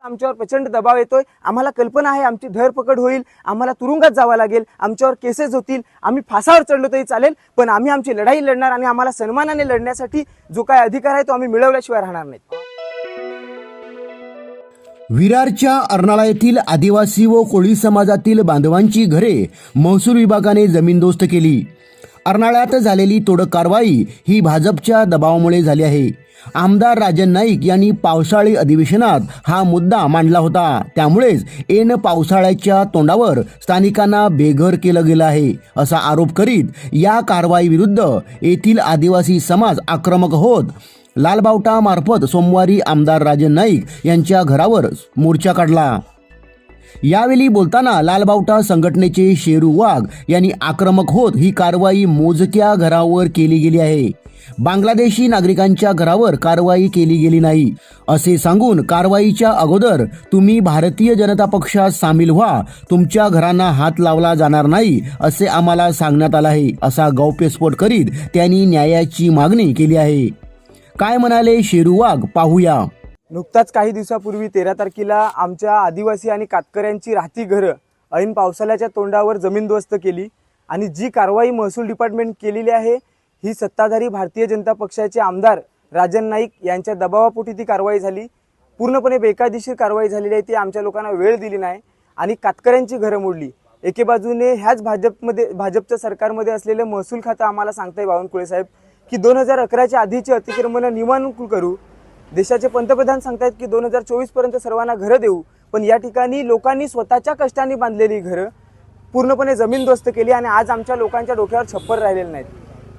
आमच्यावर प्रचंड दबाव येतोय। आम्हाला कल्पना आहे आमची धरपकड होईल, आम्हाला तुरुंगात जावं लागेल, आमच्यावर केसेस होतील, आम्ही फासावर चढलो तरी चालेल, पण आम्ही आमची लढाई लढणार आणि आम्हाला सन्मानाने लढण्यासाठी जो काय अधिकार आहे तो आम्ही मिळवल्याशिवाय राहणार नाही। विरारच्या अर्नाळा येथील आदिवासी व कोळी समाजातील बांधवांची घरे महसूल विभागाने जमीनदोस्त केली। अर्नाळ्यात झालेली तोडक कारवाई ही भाजपच्या दबावामुळे झाली आहे। आमदार राजन नाईक यांनी पावसाळी अधिवेशनात हा मुद्दा मांडला होता, त्यामुळेच ऐन पावसाळ्याच्या तोंडावर स्थानिकांना बेघर केलं गेलं आहे असा आरोप करीत या कारवाई विरुद्ध येथील आदिवासी समाज आक्रमक होत लालबावटा मार्फत सोमवारी आमदार राजन नाईक यांच्या घरावर मोर्चा काढला। यावेळी बोलताना लालबावटा संघटनेचे शेरू वाघ यांनी आक्रमक होत ही कारवाई मोजक्या घरावर केली गेली आहे, बांगलादेशी नागरिकांच्या घरावर कारवाई केली गेली नाही असे सांगून कारवाईच्या अगोदर तुम्ही भारतीय जनता पक्षात सामील व्हा, तुमच्या घरांना हात लावला जाणार नाही असे आम्हाला सांगण्यात आलं आहे असा गौप्यस्फोट करीत त्यांनी न्यायाची मागणी केली आहे। काय म्हणाले शेरू वाघ पाहूया। नुकताच काही दिवसापूर्वी 13 तारखेला आमच्या आदिवासी आणि कातकऱ्यांची राहती घरं ऐन पावसाळ्याच्या तोंडावर जमीनदोस्त केली आणि जी कारवाई महसूल डिपार्टमेंट केलेली आहे ही सत्ताधारी भारतीय जनता पक्षाचे आमदार राजन नाईक यांच्या दबावापोटी ती कारवाई झाली। पूर्णपणे बेकायदेशीर कारवाई झालेली आहे। ती आमच्या लोकांना वेळ दिली नाही आणि कातकऱ्यांची घरं मोडली। एके बाजूने ह्याच भाजपच्या सरकारमध्ये असलेलं महसूल खातं आम्हाला सांगताय बावनकुळे साहेब की 2011च्या आधीचे अतिक्रमण नियमानुकूल करू, देशाचे पंतप्रधान सांगतायत की 2024 पर्यंत सर्वांना घरं देऊ, पण या ठिकाणी लोकांनी स्वतःच्या कष्टाने बांधलेली घरं पूर्णपणे जमीनदोस्त केली आणि आज आमच्या लोकांच्या डोक्यावर छप्पर राहिलेले नाहीत।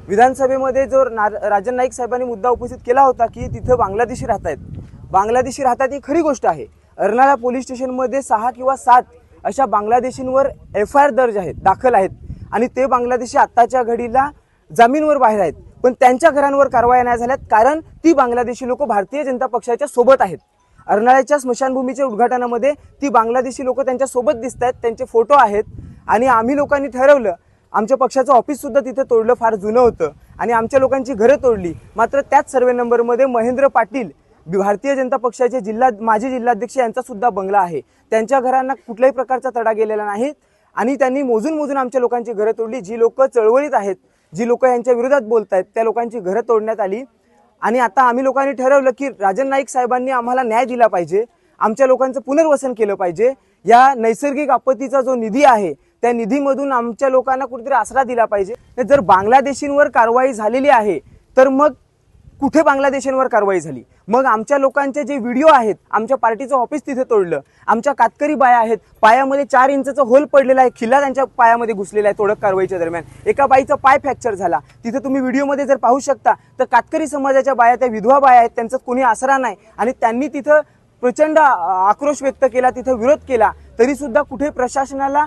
विधानसभेमध्ये जो राजन नाईक साहेबांनी मुद्दा उपस्थित केला होता की तिथं बांगलादेशी राहतात ही खरी गोष्ट आहे। अर्नाळा पोलीस स्टेशनमध्ये 6 किंवा 7 अशा बांगलादेशींवर FIR दाखल आहेत आणि ते बांगलादेशी आत्ताच्या घडीला जामीनवर बाहेर आहेत, पण त्यांच्या घरांवर कारवाया नाही झाल्यात कारण ती बांगलादेशी लोक भारतीय जनता पक्षाच्या सोबत आहेत। अर्नाळ्याच्या स्मशानभूमीच्या उद्घाटनामध्ये ती बांगलादेशी लोक त्यांच्या सोबत दिसत आहेत, त्यांचे फोटो आहेत आणि आम्ही लोकांनी ठरवलं, आमच्या पक्षाचं ऑफिस सुद्धा तिथे तोडलं, फार जुनं होतं आणि आमच्या लोकांची घरं तोडली। मात्र त्याच सर्वे नंबरमध्ये महेंद्र पाटील भारतीय जनता पक्षाचे माजी जिल्हाध्यक्ष यांचा सुद्धा बंगला आहे, त्यांच्या घरांना कुठल्याही प्रकारचा तडा गेलेला नाही आणि त्यांनी मोजून आमच्या लोकांची घरं तोडली। जी लोक चळवळीत आहेत, जी लोक यांच्या विरोधात बोलतायत त्या लोकांची घरं तोडण्यात आली आणि आता आम्ही लोकांनी ठरवलं की राजन नाईक साहेबांनी आम्हाला न्याय दिला पाहिजे, आमच्या लोकांचं पुनर्वसन केलं पाहिजे। या नैसर्गिक आपत्तीचा जो निधी आहे त्या निधीमधून आमच्या लोकांना कुठेतरी आसरा दिला पाहिजे। जर बांगलादेशींवर कारवाई झालेली आहे तर मग कुठे बांगलादेशींवर कारवाई झाली? मग आमच्या लोकांचे जे व्हिडिओ आहेत, आमच्या पार्टीचं ऑफिस तिथे तोडलं, आमच्या कातकरी बाया आहेत, पायामध्ये 4 इंचचा होल पडलेला आहे, खिल्ला त्यांच्या पायामध्ये घुसलेला आहे। तोडक कारवाईच्या दरम्यान एका बाईचा पाय फ्रॅक्चर झाला, तिथे तुम्ही व्हिडिओमध्ये जर पाहू शकता तर कातकरी समाजाच्या बाया, त्या विधवा बाया आहेत, त्यांचा कोणी आसरा नाही आणि त्यांनी तिथं प्रचंड आक्रोश व्यक्त केला, तिथं विरोध केला, तरी सुद्धा कुठे प्रशासनाला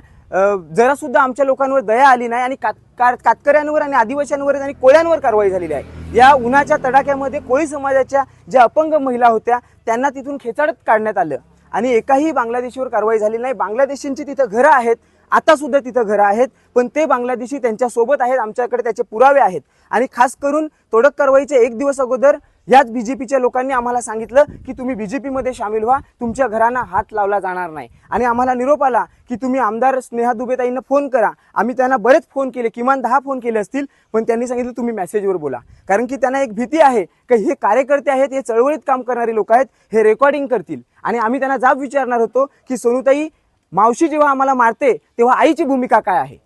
जरा सुद्धा आमच्या लोकांवर दया आली नाही आणि कातकऱ्यांवर आणि आदिवासींवर आणि कोळ्यांवर कारवाई झालेली आहे। या उन्हाच्या तडाख्यामध्ये कोळी समाजाच्या ज्या अपंग महिला होत्या त्यांना तिथून खेचाडत काढण्यात आलं आणि एकाही बांगलादेशीवर कारवाई झाली नाही। बांगलादेशींची तिथं घरं आहेत, आता सुद्धा तिथं घरं आहेत, पण ते बांगलादेशी त्यांच्या सोबत आहेत, आमच्याकडे त्याचे पुरावे आहेत आणि खास करून तोडक कारवाईचे 1 दिवस अगोदर याच बीजेपीच्या लोकांनी आम्हाला सांगितलं की तुम्ही बीजेपीमध्ये सामील व्हा, तुमच्या घरांना हात लावला जाणार नाही आणि आम्हाला निरोप आला की तुम्ही आमदार स्नेहा दुबेताईंना फोन करा। आम्ही त्यांना बरेच फोन केले, किमान 10 फोन केले असतील, पण त्यांनी सांगितलं तुम्ही मेसेजवर बोला, कारण की त्यांना एक भीती आहे की हे कार्यकर्ते आहेत, हे चळवळीत काम करणारे लोक आहेत, हे रेकॉर्डिंग करतील आणि आम्ही त्यांना जाब विचारणार होतो की सोनूताई, मावशी जेव्हा आम्हाला मारते तेव्हा आईची भूमिका काय आहे?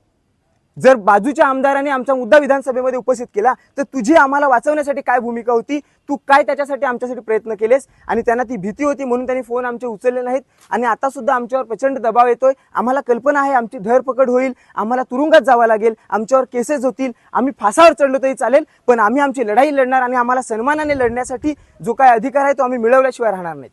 जर बाजूच्या आमदारांनी आमचा मुद्दा विधानसभेमध्ये उपस्थित केला तर तुझी आम्हाला वाचवण्यासाठी काय भूमिका होती? तू काय त्याच्यासाठी आमच्यासाठी प्रयत्न केलेस? आणि त्यांना ती भीती होती म्हणून त्यांनी फोन आमचे उचलले नाहीत आणि आता सुद्धा आमच्यावर प्रचंड दबाव येतोय। आम्हाला कल्पना आहे आमची धरपकड होईल, आम्हाला तुरुंगात जावं लागेल, आमच्यावर केसेस होतील, आम्ही फासावर चढलो तरी चालेल, पण आम्ही आमची लढाई लढणार आणि आम्हाला सन्मानाने लढण्यासाठी जो काय अधिकार आहे तो आम्ही मिळवल्याशिवाय राहणार नाही।